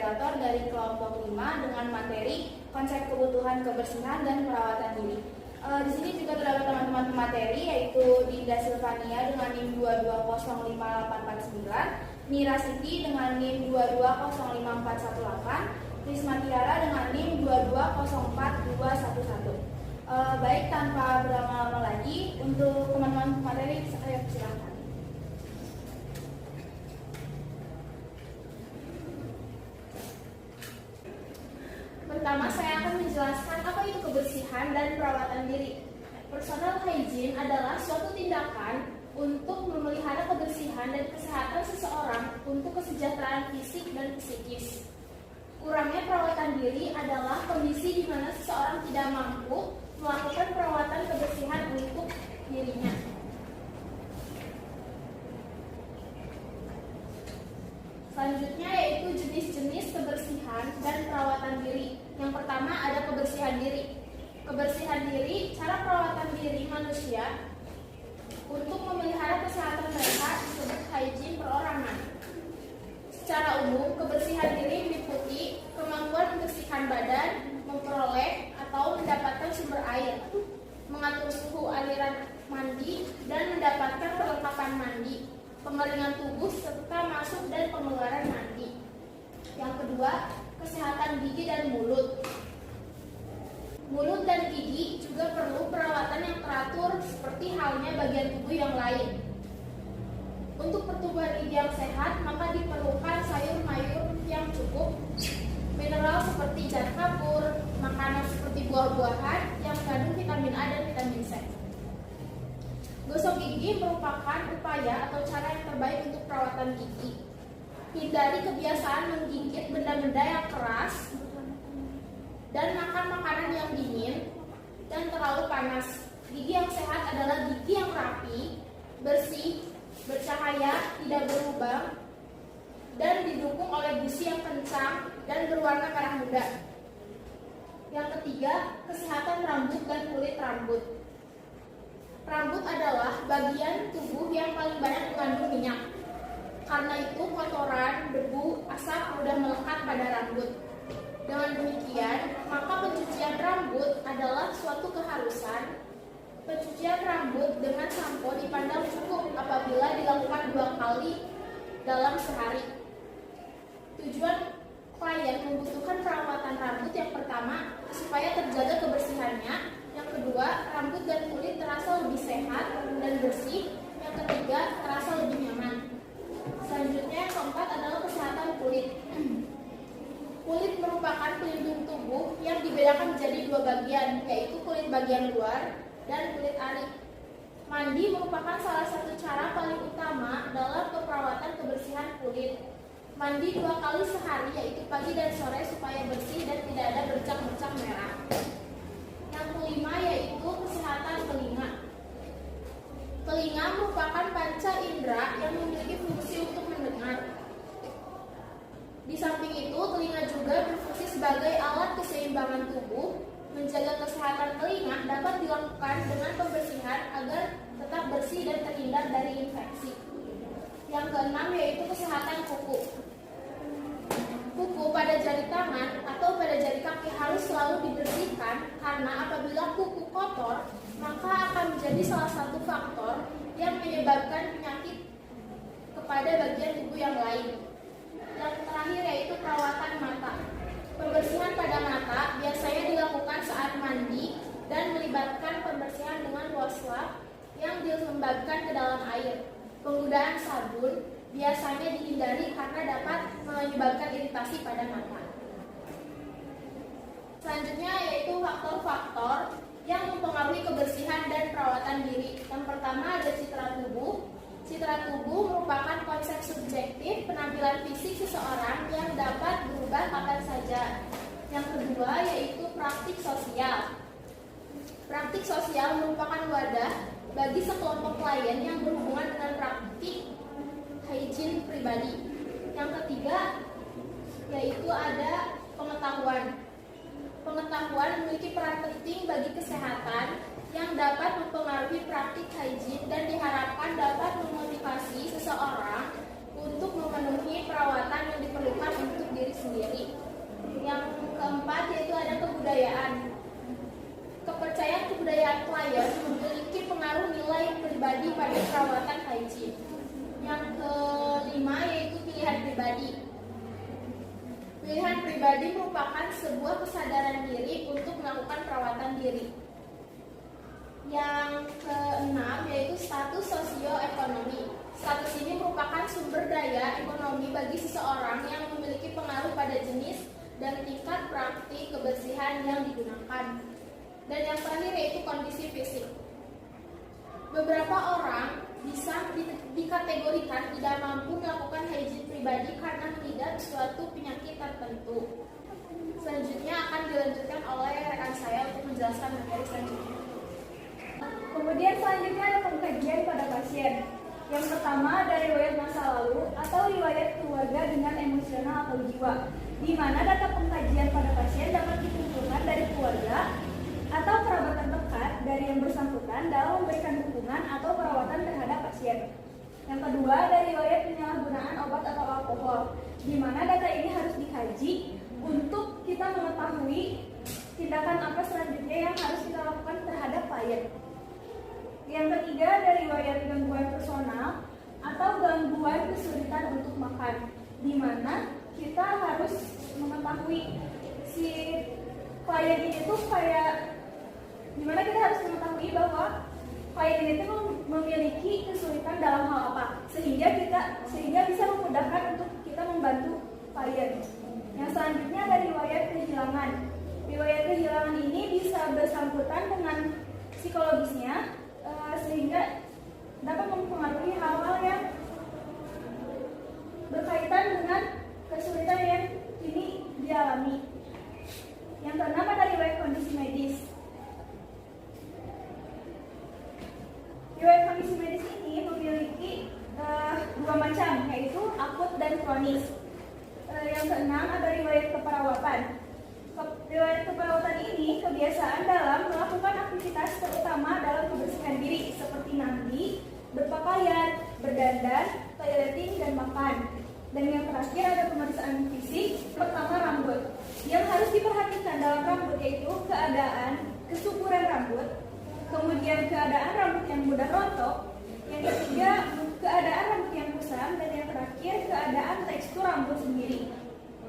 moderator dari kelompok 5 dengan materi konsep kebutuhan kebersihan dan perawatan diri. Di sini juga terdapat teman-teman materi, yaitu Dinda Silvania dengan NIM 2205849, Mira Siti dengan NIM 2205418, Risma Tiara dengan NIM 2204211. Baik, tanpa berlama-lama lagi, untuk teman-teman materi saya persilahkan. Pertama, saya akan menjelaskan apa itu kebersihan dan perawatan diri. Personal hygiene adalah suatu tindakan untuk memelihara kebersihan dan kesehatan seseorang untuk kesejahteraan fisik dan psikis. Kurangnya perawatan diri adalah kondisi di mana seseorang tidak mampu melakukan perawatan kebersihan untuk dirinya. Selanjutnya yaitu jenis-jenis kebersihan dan perawatan diri. Yang pertama ada kebersihan diri. Kebersihan diri, cara perawatan diri manusia untuk memelihara kesehatan mereka disebut hygiene perorangan. Secara umum, kebersihan diri meliputi kemampuan membersihkan badan, memperoleh atau mendapatkan sumber air, mengatur suhu aliran mandi, dan mendapatkan perlengkapan mandi, pengeringan tubuh serta masuk dan pengeluaran mandi. Yang kedua, kesehatan gigi dan mulut. Mulut dan gigi juga perlu perawatan yang teratur seperti halnya bagian tubuh yang lain. Untuk pertumbuhan gigi yang sehat, maka diperlukan sayur-mayur yang cukup, mineral seperti zat kapur, makanan seperti buah-buahan yang mengandung vitamin A dan vitamin C. Gosok gigi merupakan upaya atau cara yang terbaik untuk perawatan gigi. Hindari kebiasaan menggigit benda-benda yang keras dan makan makanan yang dingin dan terlalu panas. Gigi yang sehat adalah gigi yang rapi, bersih, bercahaya, tidak berlubang, dan didukung oleh gusi yang kencang dan berwarna merah muda. Yang ketiga, kesehatan rambut dan kulit rambut. Rambut adalah bagian tubuh yang paling banyak mengandung minyak. Karena itu, kotoran, debu, asap mudah melekat pada rambut. Dengan demikian, maka pencucian rambut adalah suatu keharusan. Pencucian rambut dengan sampo dipandang cukup apabila dilakukan 2 kali dalam sehari. Tujuan klien membutuhkan perawatan rambut yang pertama, supaya terjaga kebersihannya. Yang kedua, rambut dan kulit terasa lebih sehat dan bersih. Yang ketiga, terasa lebih nyaman. Selanjutnya, yang keempat adalah kesehatan kulit. Kulit merupakan pelindung tubuh yang dibedakan menjadi 2 bagian, yaitu kulit bagian luar dan kulit ari. Mandi merupakan salah satu cara paling utama dalam perawatan kebersihan kulit. Mandi 2 kali sehari, yaitu pagi dan sore, supaya bersih dan tidak ada bercak-bercak merah. Yang kelima yaitu kesehatan telinga. Telinga merupakan panca indera yang memiliki fungsi untuk mendengar. Di samping itu, telinga juga berfungsi sebagai alat keseimbangan tubuh. Menjaga kesehatan telinga dapat dilakukan dengan pembersihan agar tetap bersih dan terhindar dari infeksi. Yang keenam yaitu kesehatan kuku. Kuku pada jari tangan atau pada jari kaki harus selalu dibersihkan, karena apabila kuku kotor, maka akan menjadi salah satu faktor yang menyebabkan penyakit kepada bagian tubuh yang lain. Yang terakhir yaitu perawatan mata. Pembersihan pada mata biasanya dilakukan saat mandi dan melibatkan pembersihan dengan washcloth yang dilembabkan ke dalam air. Penggunaan sabun biasanya dihindari karena dapat menyebabkan iritasi pada mata. Selanjutnya yaitu faktor-faktor yang mempengaruhi kebersihan dan perawatan diri. Yang pertama ada citra tubuh. Citra tubuh merupakan konsep subjektif penampilan fisik seseorang yang dapat berubah kapan saja. Yang kedua yaitu praktik sosial. Praktik sosial merupakan wadah bagi sekelompok klien yang berhubungan dengan praktik hygiene pribadi. Yang ketiga yaitu ada pengetahuan. Pengetahuan memiliki peran penting bagi kesehatan yang dapat mempengaruhi praktik hygiene dan diharapkan dapat memotivasi seseorang untuk memenuhi perawatan yang diperlukan untuk diri sendiri. Pilihan pribadi merupakan sebuah kesadaran diri untuk melakukan perawatan diri. Yang keenam yaitu status sosioekonomi. Status ini merupakan sumber daya ekonomi bagi seseorang yang memiliki pengaruh pada jenis dan tingkat praktik kebersihan yang digunakan. Dan yang terakhir yaitu kondisi fisik. Beberapa orang bisa dikategorikan tidak mampu melakukan hygiene pribadi karena mengidap suatu penyakit tertentu. Selanjutnya akan dilanjutkan oleh rekan saya untuk menjelaskan materi selanjutnya. Kemudian selanjutnya ada pengkajian pada pasien. Yang pertama ada riwayat masa lalu atau riwayat keluarga dengan emosional atau jiwa, di mana data pengkajian pada pasien dapat dikumpulkan dari keluarga atau kerabat terdekat dari yang bersangkutan dalam memberikan dukungan atau perawatan terhadap pasien. Yang kedua ada riwayat penyalahgunaan obat atau alkohol, di mana data ini harus dikaji untuk kita mengetahui tindakan apa selanjutnya yang harus kita lakukan terhadap klien. Yang ketiga ada riwayat gangguan personal atau gangguan kesulitan untuk makan, di mana kita harus mengetahui si klien ini tuh dimana kita harus mengetahui bahwa klien ini tuh memiliki kesulitan dalam hal apa, sehingga bisa memudahkan untuk kita membantu klien. Yang selanjutnya ada riwayat kehilangan. Riwayat kehilangan ini bisa bersangkutan dengan psikologisnya, sehingga dapat mempengaruhi hal-hal yang berkaitan dengan kesulitan yang kini dialami. Yang keenam ada riwayat kondisi medis. Riwayat kondisi medis ini memiliki dua macam, yaitu akut dan kronis. Yang keenam ada riwayat keperawatan. Riwayat keperawatan ini kebiasaan dalam melakukan aktivitas terutama dalam kebersihan diri seperti mandi, berpakaian, berdandan, toileting, dan makan. Dan yang terakhir ada pemeriksaan fisik. Pertama rambut. Yang harus diperhatikan dalam rambut yaitu keadaan kesuburan rambut, kemudian keadaan rambut yang mudah rontok, yang ketiga keadaan rambut yang kusam, dan yang terakhir keadaan tekstur rambut sendiri.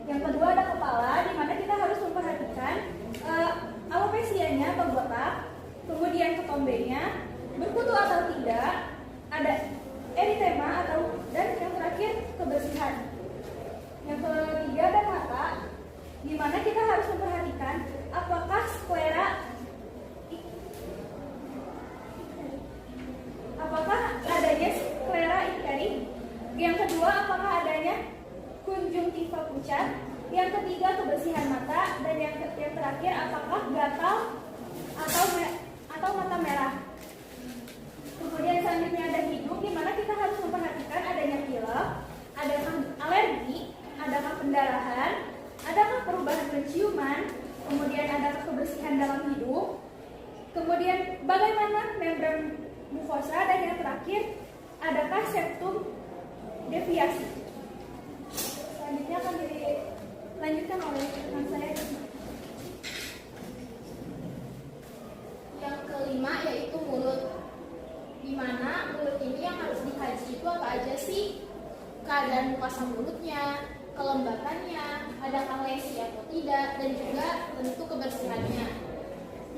Yang kedua ada kepala, di mana kita harus memperhatikan alopesianya atau botak, kemudian ketombenya, berkutu atau tidak, ada eritema dan yang terakhir kebersihan. Yang ketiga ada mata, di mana kita harus memperhatikan apakah adanya sklera icteri. Yang kedua apakah adanya konjungtiva pucat. Yang ketiga kebersihan mata, dan yang terakhir apakah gatal atau mata merah. Kemudian selanjutnya ada hidung, di mana kita harus memperhatikan adanya pilek, adakah alergi, adakah pendarahan, adakah perubahan penciuman, kemudian adakah kebersihan dalam hidung, kemudian bagaimana membran mukosa, dan yang terakhir adakah septum deviasi. Selanjutnya akan dilanjutkan oleh rekan saya. Yang kelima yaitu mulut, di mana mulut ini yang harus dikaji itu apa aja sih? Keadaan mukosa mulutnya, kelembapannya, adakah lesi atau tidak, dan juga tentu kebersihannya.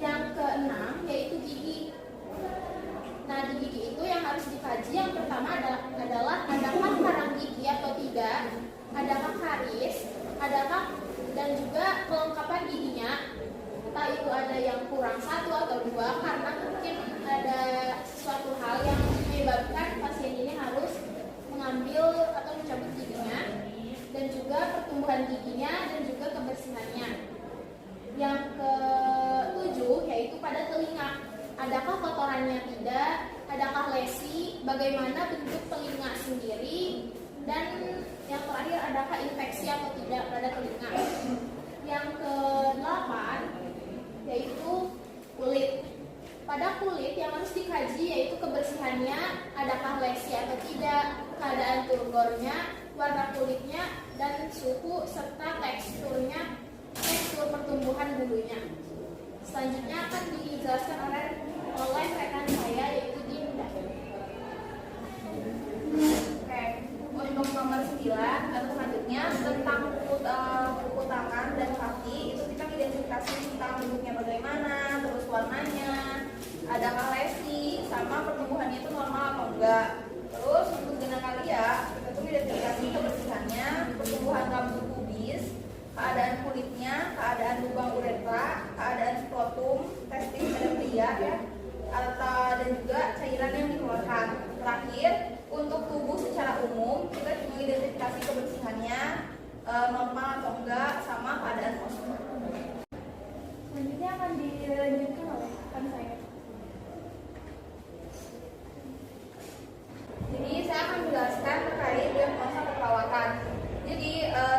Yang keenam yaitu gigi. Nah, di gigi itu yang harus dikaji yang pertama adalah adakah karang gigi atau tidak, adakah karies, adakah dan juga kelengkapan giginya. Entah itu ada yang kurang satu atau dua, karena mungkin ada suatu hal yang menyebabkan pasien ini harus mengambil atau mencabut giginya, dan juga pertumbuhan giginya dan juga kebersihannya. Yang ketujuh yaitu pada telinga. Adakah kotorannya tidak, adakah lesi, bagaimana bentuk telinga sendiri, dan yang terakhir adakah infeksi atau tidak pada telinga. Yang ke-8 yaitu kulit. Pada kulit yang harus dikaji yaitu kebersihannya, adakah lesi atau tidak, keadaan turgornya, warna kulitnya, dan suhu serta tekstur pertumbuhan bulunya. Selanjutnya akan dijelaskan oleh rekan saya yaitu Dinda. Oke, untuk nomor 9 atau selanjutnya tentang adakah lesi, sama pertumbuhannya itu normal atau enggak. Terus untuk genitalia kita tuh identifikasi kebersihannya, pertumbuhan rambut pubis, keadaan kulitnya, keadaan lubang uretra, keadaan skrotum, testis pada pria ya, dan juga cairan yang dikeluarkan. Terakhir, untuk tubuh secara umum kita juga identifikasi kebersihannya, normal atau enggak, sama keadaan kosong. Selanjutnya akan dilanjutkan oleh rekan saya. Jadi saya akan menjelaskan terkait diagnosa keperawatan. Jadi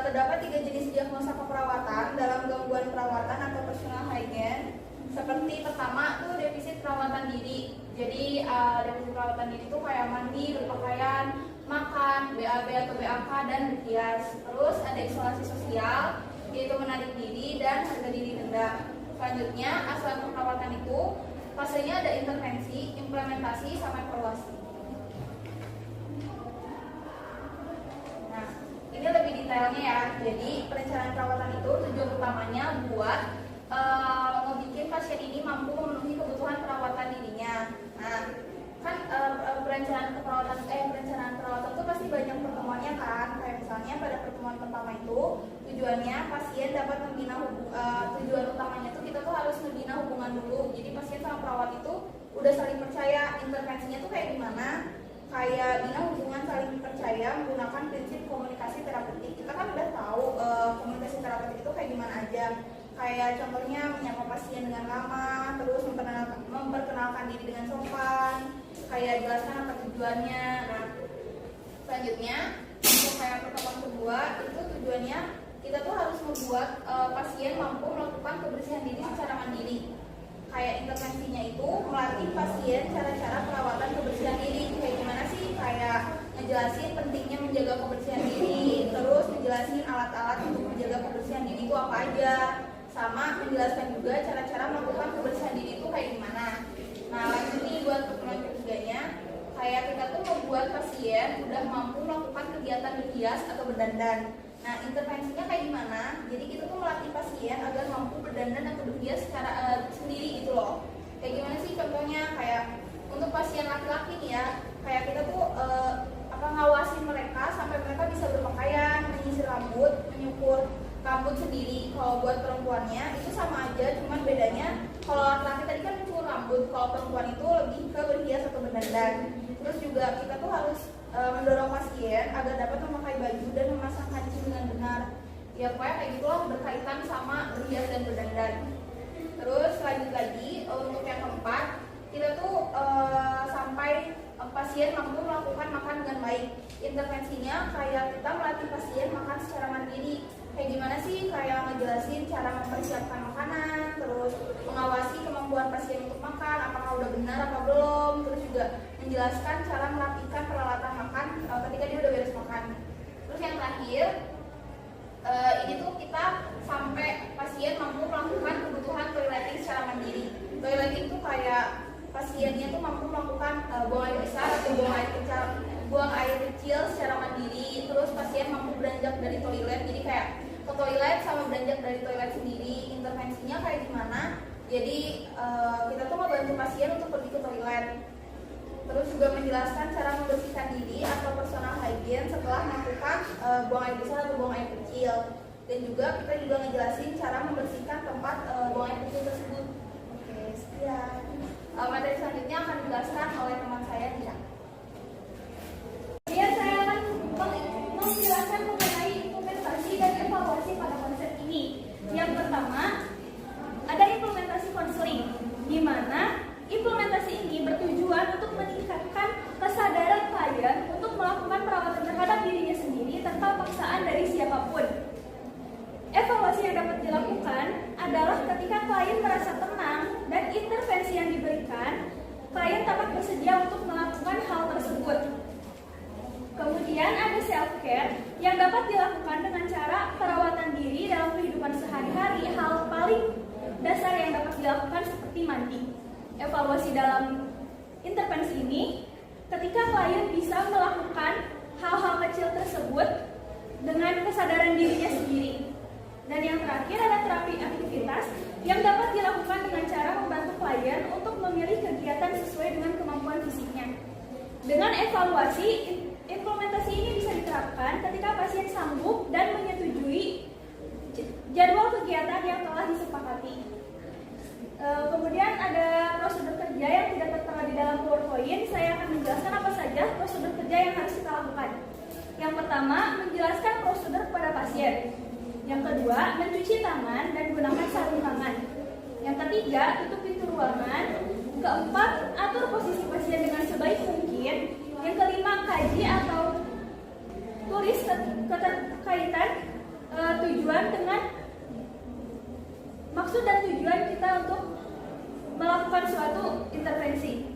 terdapat 3 jenis diagnosa keperawatan dalam gangguan perawatan atau personal hygiene. Seperti pertama tuh defisit perawatan diri. Jadi defisit perawatan diri itu kayak mandi, berpakaian, makan, BAB atau BAK dan berhias. Terus ada isolasi sosial, yaitu menarik diri dan harga diri rendah. Selanjutnya asuhan keperawatan itu fasenya ada intervensi, implementasi, sama evaluasi. Nah, ini lebih detailnya ya. Jadi perencanaan perawatan itu tujuan utamanya buat ngebikin pasien ini mampu memenuhi kebutuhan perawatan dirinya. Nah, kan perencanaan perawatan itu pasti banyak pertemuannya kan. Kayak misalnya pada pertemuan pertama itu tujuannya pasien dapat membina tujuan utamanya itu kita tuh harus membina hubungan dulu. Jadi pasien sama perawat itu udah saling percaya. Intervensinya tuh kayak gimana? Kayak bina hubungan saling percaya menggunakan prinsip komunikasi terapeutik. Kita kan udah tahu komunikasi terapeutik itu kayak gimana aja. Kayak contohnya menyapa pasien dengan ramah, terus memperkenalkan diri dengan sopan, kayak jelaskan apa tujuannya. Nah, selanjutnya untuk kayak pertemuan kedua itu tujuannya kita tuh harus membuat pasien mampu melakukan kebersihan diri secara mandiri. Kayak intervensinya itu melatih pasien cara-cara perawatan kebersihan diri. Kayak gimana sih? Kayak ngejelasin pentingnya menjaga kebersihan diri, terus ngejelasin alat-alat untuk menjaga kebersihan diri itu apa aja, sama menjelaskan juga cara-cara melakukan kebersihan diri itu kayak gimana. Nah, lanjut nih buat pertemuan ketiganya, kayak kita tuh membuat pasien udah mampu melakukan kegiatan berhias atau berdandan. Nah, intervensinya kayak gimana? Jadi kita tuh melatih pasien agar mampu berdandan atau berhias secara sendiri gitu loh. Kayak gimana sih contohnya? Kayak untuk pasien laki-laki nih ya, kayak kita tuh ngawasin mereka sampai mereka bisa berpakaian, menyisir rambut, menyukur rambut sendiri. Kalau buat perempuannya itu sama aja, cuman bedanya kalau laki-laki tadi kan mencukur rambut, kalau perempuan itu lebih ke berhias atau berdandan. Terus juga kita tuh harus mendorong pasien agar dapat memakai baju dan memasang kancing dengan benar. Ya pokoknya kayak gitulah, berkaitan sama berhias dan berdandan. Terus lanjut lagi untuk yang keempat, kita tuh sampai pasien mampu melakukan makan dengan baik. Intervensinya kayak kita melatih pasien makan secara mandiri. Kayak gimana sih? Kayak ngejelasin cara mempersiapkan makanan, terus mengawasi kemampuan pasien untuk makan, apakah udah benar apa belum, terus juga menjelaskan cara merapikan peralatan makan ketika dia udah beres makan. Terus yang terakhir, ini tuh kita sampai pasien mampu melakukan kebutuhan toileting secara mandiri. Toileting itu kayak pasiennya tuh mampu melakukan buang air besar atau buang air kecil secara mandiri. Terus pasien mampu beranjak dari toilet, jadi kayak ke toilet sama beranjak dari toilet sendiri. Intervensinya kayak gimana? Jadi kita tuh membantu pasien untuk pergi ke toilet. Terus juga menjelaskan cara membersihkan diri atau personal hygiene setelah melakukan buang air besar atau buang air kecil. Dan juga kita juga ngejelasin cara membersihkan tempat buang air kecil tersebut. Oke, sekian. Materi selanjutnya akan dijelaskan oleh teman saya, Nia. Kemudian saya akan menjelaskan mengenai implementasi dan evaluasi pada konsep ini. Yang pertama, ada implementasi konseling, di mana implementasi ini bertujuan untuk meningkatkan kesadaran klien untuk melakukan perawatan terhadap dirinya sendiri tanpa paksaan dari siapapun. Evaluasi yang dapat dilakukan adalah ketika klien merasa tenang dan intervensi yang diberikan, klien dapat bersedia untuk melakukan hal tersebut. Kemudian ada self-care yang dapat dilakukan dengan cara perawatan diri dalam kehidupan sehari-hari. Hal paling dasar yang dapat dilakukan seperti mandi. Evaluasi dalam intervensi ini, ketika klien bisa melakukan hal-hal kecil tersebut dengan kesadaran dirinya sendiri. Dan yang terakhir ada terapi aktivitas yang dapat dilakukan dengan cara membantu klien untuk memilih kegiatan sesuai dengan kemampuan fisiknya. Dengan evaluasi, implementasi ini bisa diterapkan ketika pasien sanggup dan menyetujui jadwal kegiatan yang telah disepakati. Kemudian ada prosedur kerja yang tidak tertera di dalam PowerPoint. Saya akan menjelaskan apa saja prosedur kerja yang harus kita lakukan. Yang pertama, menjelaskan prosedur kepada pasien. Yang kedua, mencuci tangan dan gunakan sarung tangan. Yang ketiga, tutup pintu ruangan. Keempat, atur posisi pasien dengan sebaik mungkin. Yang kelima, kaji atau tulis keterkaitan tujuan dengan maksud dan tujuan kita untuk melakukan suatu intervensi.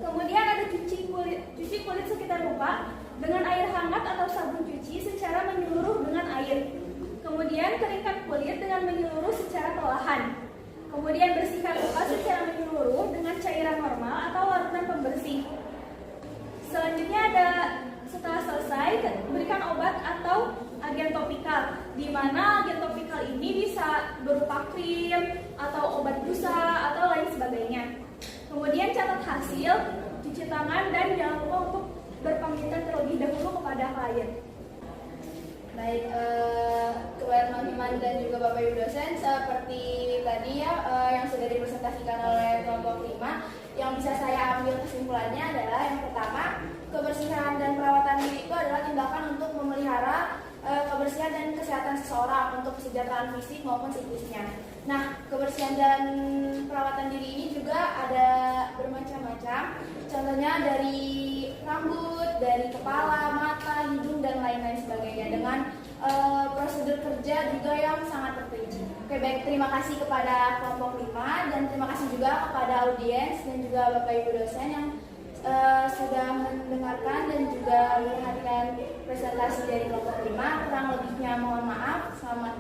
Kemudian ada cuci kulit sekitar luka dengan air hangat atau sabun cuci secara menyeluruh dengan air. Kemudian keringkan kulit dengan menyeluruh secara perlahan. Kemudian bersihkan luka secara menyeluruh dengan cairan normal atau larutan pembersih. Selanjutnya ada setelah selesai berikan obat atau agen topikal, di mana agen topikal ini bisa berupa krim atau obat busa atau lain sebagainya. Kemudian catat hasil, cuci tangan, dan jangan lupa untuk berpamitan terlebih dahulu kepada klien. Baik, kepada teman-teman dan juga Bapak Ibu dosen, seperti tadi ya yang sudah dipresentasikan oleh kelompok 5, yang bisa saya ambil kesimpulannya adalah yang pertama, kebersihan dan perawatan diri itu adalah tindakan untuk memelihara kebersihan dan kesehatan seseorang untuk kesejahteraan fisik maupun psikisnya. Nah, kebersihan dan perawatan diri ini juga ada bermacam-macam. Contohnya dari rambut, dari kepala, mata, hidung, dan lain-lain sebagainya dengan prosedur kerja juga yang sangat terperinci. Oke, baik, terima kasih kepada kelompok 5 dan terima kasih juga kepada audiens dan juga Bapak Ibu dosen yang sudah mendengarkan dan juga memperhatikan presentasi dari kelompok 5. Kurang lebihnya mohon maaf. Selamat